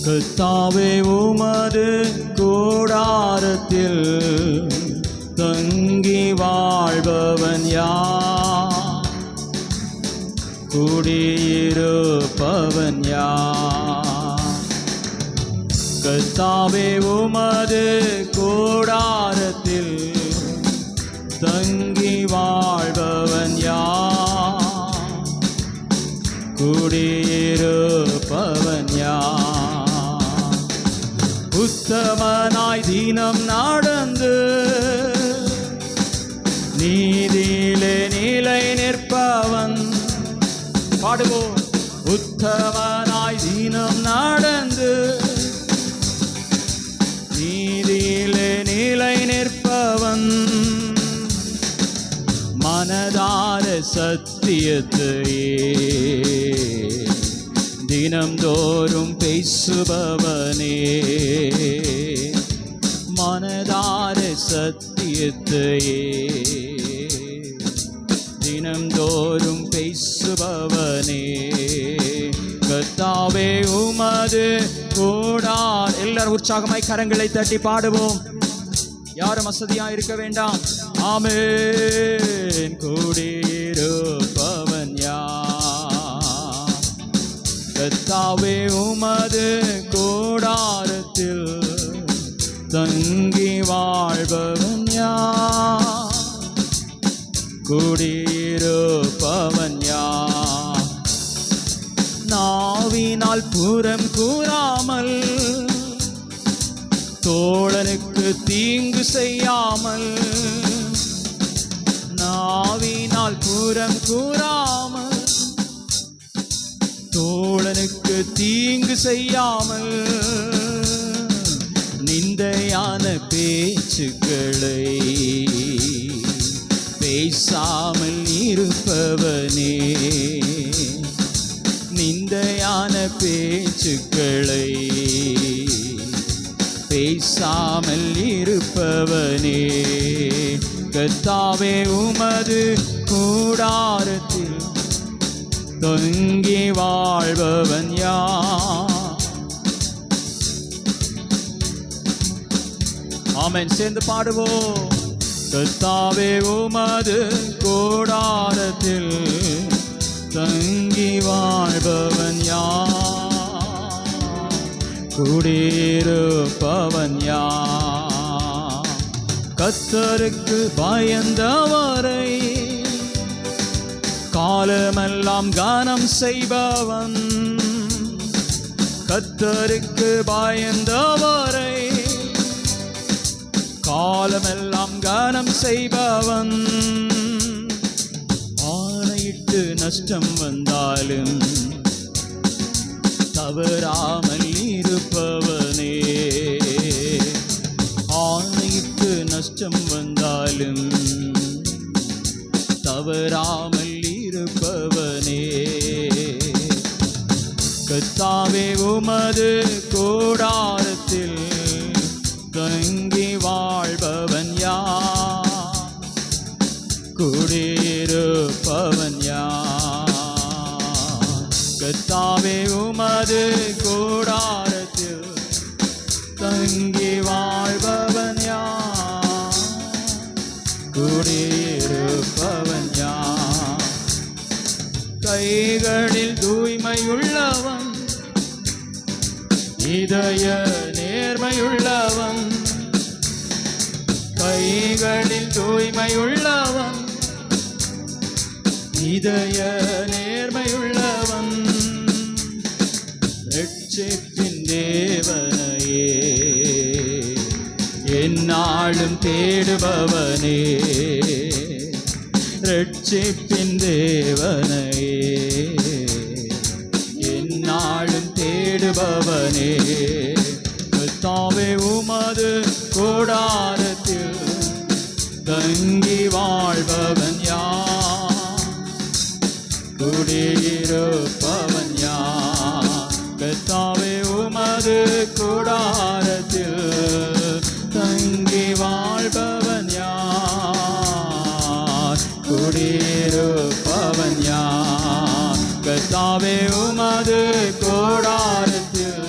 கர்த்தாவே உமது கூடாரத்தில் தங்கி வாழ்பவன் யார்? குடியிருப்பவன் யார்? கர்த்தாவே உமது கூடாரத்தில் தங்கி வாழ்பவன் யார்? குடியிருப்பவன் யார்? உத்தமனாய் தினம் நடந்து நீதியிலே நிலை நிற்பவன். பாடுவோம். உத்தமனாய் தினம் நடந்து நீதியிலே நிலை நிற்பவன். மனதார சத்தியத்தையே தினம்தோறும் பேசுபவனே. மனதார சத்தியத்தையே தினம்தோறும் பேசுபவனே. கர்த்தாவே உமது கூடார. எல்லாரும் உற்சாகமாய் கரங்களை தட்டி பாடுவோம். யாரும் வசதியா இருக்க வேண்டாம். ஆமென். குடியிருப்பவன் யார்? கர்த்தாவே உமது கூடாரத்தில் தங்கி வாழ்பவன் யார்? குடியிருப்பவன் யார்? நாவினால் புறம் கூறாமல் தோழனுக்கு தீங்கு செய்யாமல். நாவினால் புறம் கூறாமல் தோழனுக்கு தீங்கு செய்யாமல். நிந்தையான பேச்சுக்களை பேசாமல் இருப்பவனே. நிந்தையான பேச்சுக்களை பேசாமல் இருப்பவனே. கர்த்தாவே உமது கூடாரத்தில் தங்கி வாழ்பவன் யார்? ஆமென். சேர்ந்து பாடுவோம். கர்த்தாவே உமது கூடாரத்தில் தங்கி வாழ்பவன் யார்? குடியிருப்பவன் யார்? கர்த்தருக்கு பயந்தவரை காலமெல்லாம் கானம் செய்பவன். கர்த்தருக்கு பயந்தவரை காலமெல்லாம் கானம் செய்பவன். ஆணையிட்டு நஷ்டம் வந்தாலும் தவறாமல் இருப்பவனே. ஆணையிட்டு நஷ்டம் வந்தாலும் தவறாமல் இருப்பவனே. கர்த்தாவே உமது கூடாரத்தில் தங்கி வாழ்பவன் யார்? குடியிருப்பவன் யார்? கர்த்தாவே உமது கூடாரத்தில் தங்கி வாழ்பவன் யார்? குடியிருப்பவன் யார்? கைகளில் தூய்மையுள்ளவன், இதய நேர்மையுள்ளவன். கைகளில் தூய்மையுள்ளவன், இதய நேர்மையுள்ளவன். ரட்சிப்பின் தேவனையே எந்நாளும் தேடுபவனே. ரட்சிப்பின் தேவனையே எந்நாளும் தேடுபவனே. கர்த்தாவே உமது கூடாரத்தில் தங்கி வாழ்பவன் யார்? குடியிருப்பவன் யார்? கர்த்தாவே உமது கூடாரத்தில் தங்கி வாழ்பவன் யார்? குடியிருப்பவன் யார்? கர்த்தாவே உமது கூடாரத்தில்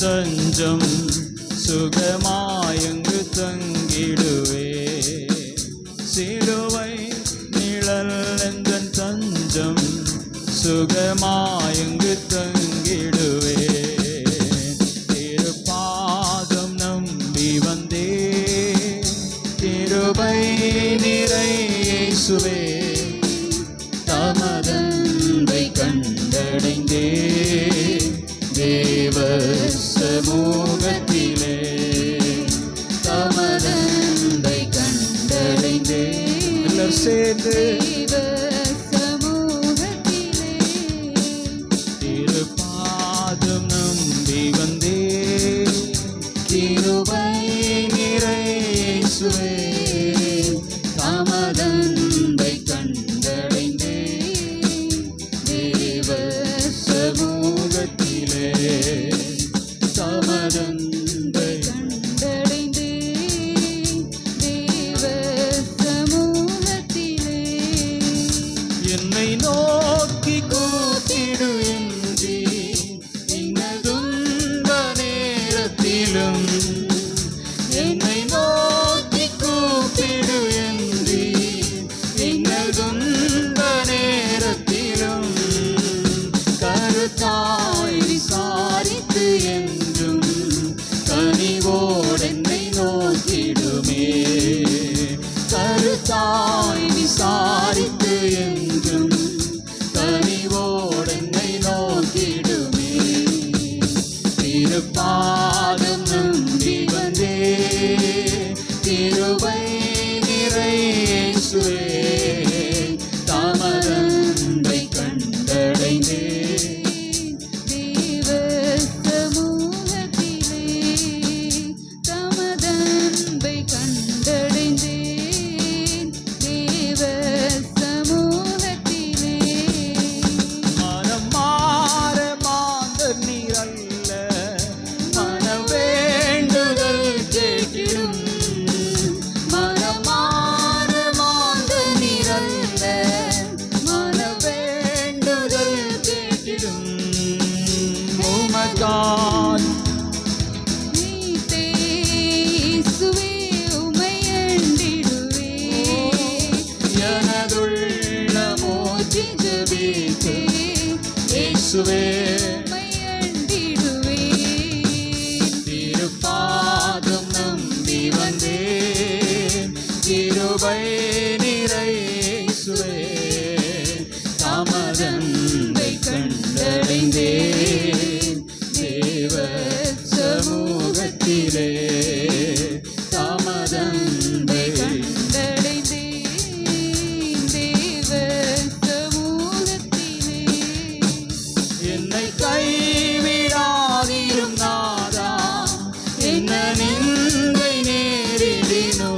தஞ்சம் சுகமாயங்கு தங்கிடுவே சிலுவை நிழல் எந்தன் தஞ்சம் சுகமாயங்கு தங்கிடுவே திருப்பாதம் நம்பி வந்தே கிருபை நிறை இயேசுவே தமதன்பை கண்டடைந்தே தேவ சமூகத்திலே தமதன்பை கண்டடைந்தே எல்லாரும் சேர்ந்து சமூகத்திலே திருப்பாதம் நம்பி வந்தே கிருபை நிறை இயேசுவே தமதன்பை கண்டடைந்தே தேவ சமூகத்திலே தமதன்பை கண்டடைந்தே தேவ சமூகத்திலே என்னை நோக்கி கூப்பிடு என்றி இன்னதுன்ப நேரத்திலும் என்னை நோக்கி கூப்பிடு என்றி இன்னதுன்ப நேரத்திலும் கருத்தாய் விசாரித்து என்றும் கனிவோடென்னை நோக்கிடுமே கருத்தாய் விசாரித்து என்றும் கனிவோடென்னை நோக்கிடுமே திருப்பாதம் நம்பி வந்தே கிருபை நிறை இயேசுவே தமதன்பை கண்டடைந்தே தேவ சமூகத்திலே தமதன்பை கண்டடைந்தேன் தேவ சமூகத்திலே மனம் மாற மாந்தர் நீரல்ல மன வேண்டுதல் கேட்டிடும் மனம் மாற மாந்தர் நீரல்ல மன வேண்டுதல் கேட்டிடும் உமக்கான் நீத்தே இயேசுவே உம்மை அண்டிடுவே எனதுள்ளமோற்றி ஜெபித்தே இயேசுவே உம்மை அண்டிடுவே திருப்பாதம் நம்பி வந்தே கிருபை நிறை இயேசுவே தமதன்பை கண்டடைந்தே தேவ சமூகத்திலே தமதன்பை கண்டடைந்தேன் தேவ சமூகத்திலே என்னை கைவிடாதிரும் நாதா என்ன நிந்தை நேரிடினோ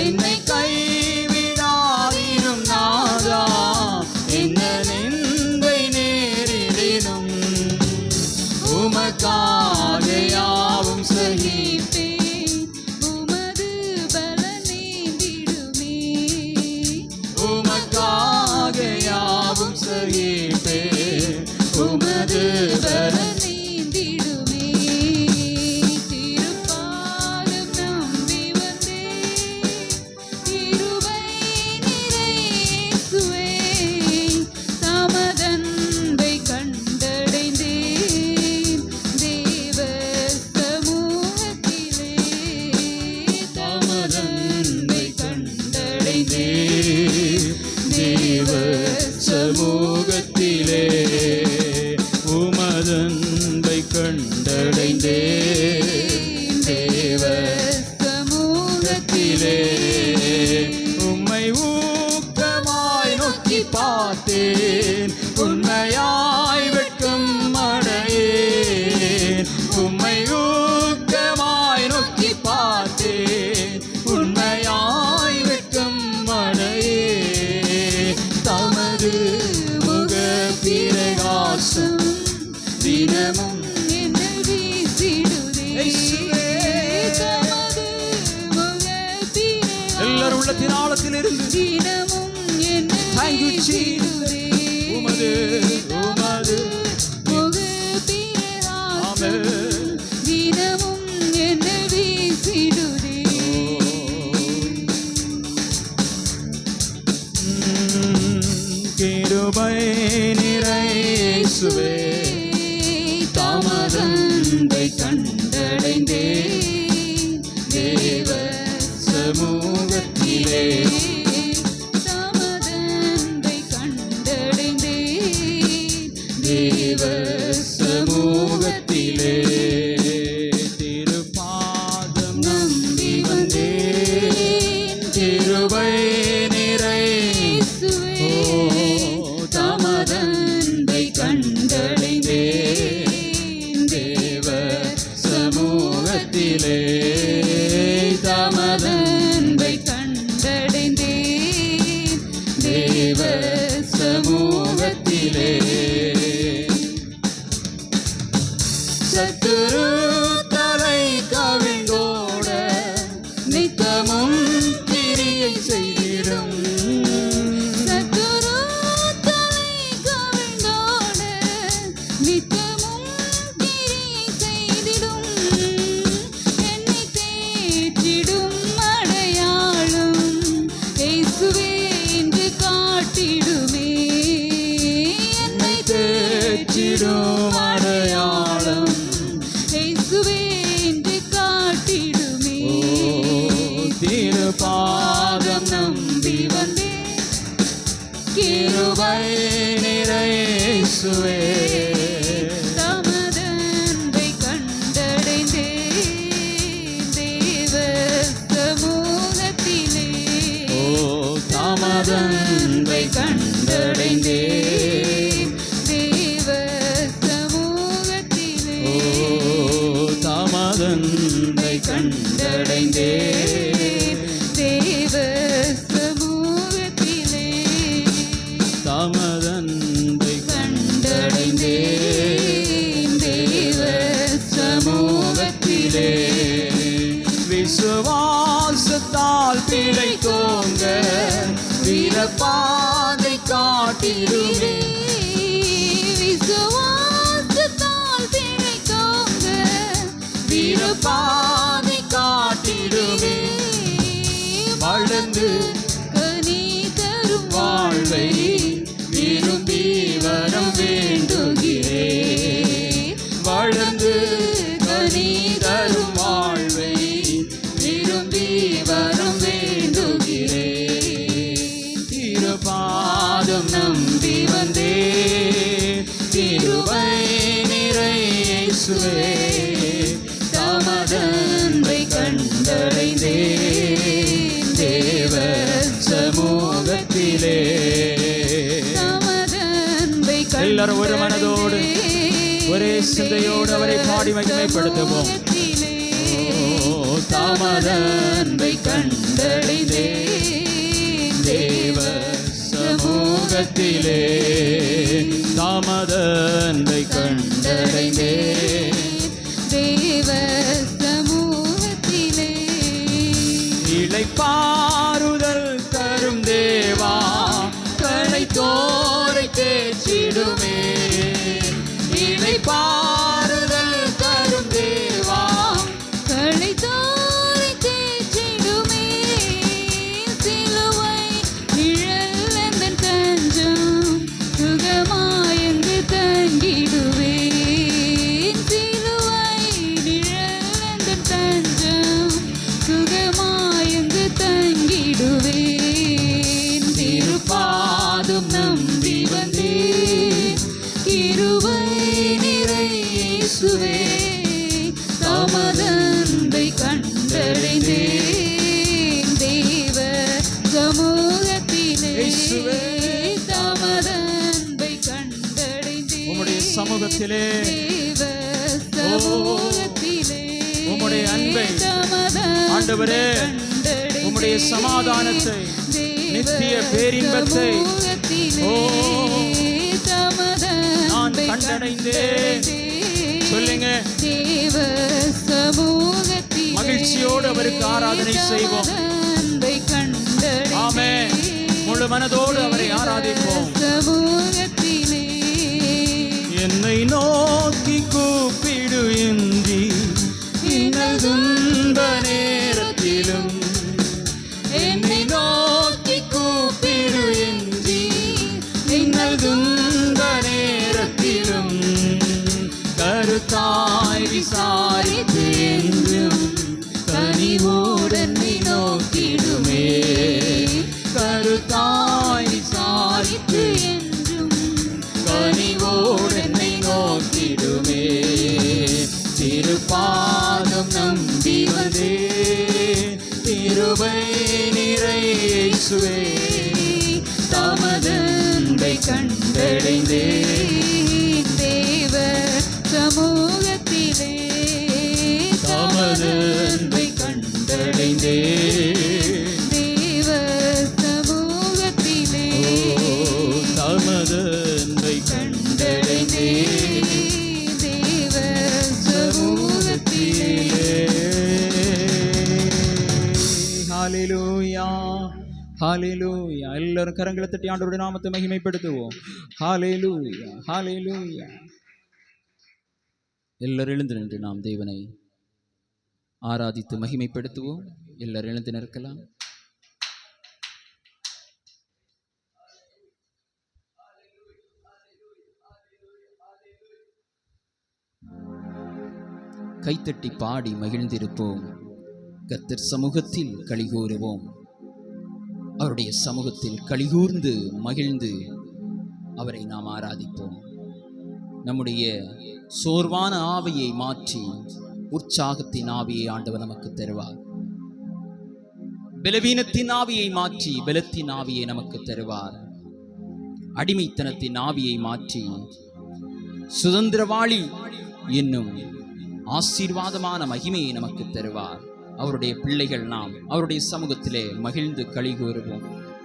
என்னை கைவிடாதிரும் நாதா என்ன நிந்தை நேரிடினும் உமக்காக யாவும் சகிப்பேன் உமது பலனேந்திடுமே உமக்காக யாவும் சகிப்பேன் உமது பலன் பலனேந்திடுமே திருப்பாதம் நம்பி வந்தே கிருபை நிறை இயேசுவே தமதன்பை கண்டடைந்தேன் தேவ சமூகத்திலே தமதன்பை கண்டடைந்தே தேவ சமூகத்திலே உமதன்பை கண்டடைந்தே தேவ சமூகத்திலே உம்மை ஊக்கமாய் நோக்கி பார்த்தேன் உண்மையாய் வெட்கம் அடையேன் உம்மை ஊக்கமாய் நோக்கி பார்த்தேன் உண்மையாய் வெட்கம் அடையேன் தமது முக பிரகாசம் தினமும் என்னை வீசிடுதே இயேசுவே. தமது முகப்பிரகாசம் எல்லாரும் உள்ளத்தின் ஆழத்தில் இருந்து தினமும் என்னை Thank you, Jesus. வீசிடுதே உமது முகப்பிரகாசம் தேவ சமூகத்திலே திருப்பாதம் நம்பி வந்தேன் கிருபை நிறை இயேசுவே தமதன்பை கண்டடைந்தேன் தேவ சமூகத்திலே தமதன்பை கண்டடைந்தேன் தேவ சமூகத்திலே சத்துரு தலை கவிழ்ந்தோட நித்தமும் கிரியை செய்திடும் சத்துரு தலை கவிழ்ந்தோட நித்தமும் கிரியை செய்திடும் என்னை தேற்றிடும் அடையாளம் இயேசுவே என்று காட்டிடுமே என்னை தேற்றிடும் அடையாளம் இயேசுவே என்று காட்டிடுமே திருப்பாதம் நம்பி வந்தேன் கிருபை நிறை இயேசுவே தமதன்பை கண்டடைந்தேன் தேவ சமூகத்திலே தாமதன்பை கண்டடைந்தேன் தேவ சமூகத்திலே தாமதன்பை கண்டடைந்தேன் தேவ சமூகத்திலே தாமதன்பை கண்டடைந்தேன் தேவ சமூகத்திலே விசுவாசத்தால் பிழைத்தோங்க வீரப்பாதை காட்டிடுமே விசுவாசத்தால் பிழைத்தோங்க வீரப்பாதை காட்டிடுமே வளர்ந்து கனி தரும் வாழ்வை விரும்பி வரம் வேண்டுகிறேன் வளர்ந்து கனி தரும் வாழ்வை விரும்பி வரம் வேண்டுகிறேன் திருப்பாதம் நம்பி வந்தே திருவை நிறை இயேசுவே தமதன்பை கண்டடைந்தேன் தேவ சமூகத்திலே தமதன்பை எல்லாரும் ஒரு மனதோடு ஒரே சிந்தையோடு அவரை பாடி மகிமைப்படுத்துவோம் தாமதன்பை கண்டடைந்தேன் தேவ சமூகத்திலே தாமதன்பை கண்டடைந்தேன் தேவ சமூகத்திலே இளைப்பாறுதல் தரும் தேவா களைத்தோரை தேற்றிடுமே இளைப்பாறுதல் தரும் தேவா களைத்தோரை தேற்றிடுமே சிலுவை நிழல் எந்தன் தஞ்சம் சுகமாயங்கு தங்கிடுவேன் சிலுவை நிழல் எந்தன் தஞ்சம் சுகமாயங்கு தங்கிடுவேன் திருப்பாதம் நம்பி வந்தேன் கிருபை நிறை இயேசுவே தமதன்பை கண்டடைந்தேன் தேவ சமூகத்திலே இயேசுவே. தமதன்பை கண்டடைந்தேன் உம்முடைய சமூகத்திலே தேவ சமூகத்திலே உம்முடைய அன்பை, தமதன்பை ஆண்டவரே, கண்டடைந்தேன் உம்முடைய சமாதானத்தை, தேவ நித்திய பேரின்பத்தை, சமூகத்திலே ஓ, தமதன்பை நான் கண்டடைந்தேன். சொல்லுங்க. தேவ சமூகத்திலே மகிழ்ச்சியோடு அவருக்கு ஆராதனை செய்வோம். தமதன்பை கண்டடைந்தேன். ஆமென். முழு மனதோடு அவரை ஆராதிப்போம். சமூகத்திலே என்னை நோக்கி கூப்பிடு இன்றி இன்னல் துன்ப நேரத்திலும் என்னை நோக்கி கூப்பிடு இன்றி இன்னல் துன்ப நேரத்திலும் கருத்தாய் விசாரித்து என்றும் கனிவோடன் நீ நோக்கிடுமே கருத்தாய் விசாரித்து ஹalleluya. எல்லாரும் கரங்களை தட்டி ஆண்டவருடைய நாமத்தை மகிமைப்படுத்துவோம். ஹalleluya, ஹalleluya. எல்லாரும் எழுந்து நின்று நாம் தேவனை ஆராதித்து மகிமைப்படுத்துவோம். எல்லாரும் எழுந்து நிற்கலாம். கைத்தட்டி பாடி மகிழ்ந்திருப்போம். கர்த்தர் சமூகத்தில் களிகூறுவோம். அவருடைய சமூகத்தில் களிகூர்ந்து மகிழ்ந்து அவரை நாம் ஆராதிப்போம். நம்முடைய சோர்வான ஆவியை மாற்றி உற்சாகத்தின் ஆவியை ஆண்டவர் நமக்கு தருவார். பலவீனத்தின் ஆவியை மாற்றி பலத்தின் ஆவியை நமக்கு தருவார். அடிமைத்தனத்தின் ஆவியை மாற்றி சுதந்திரவாளி என்னும் ஆசீர்வாதமான மகிமையை நமக்கு தருவார். அவருடைய பிள்ளைகள் நாம் அவருடைய சமூகத்திலே மகிழ்ந்து களி கூறுவோம்.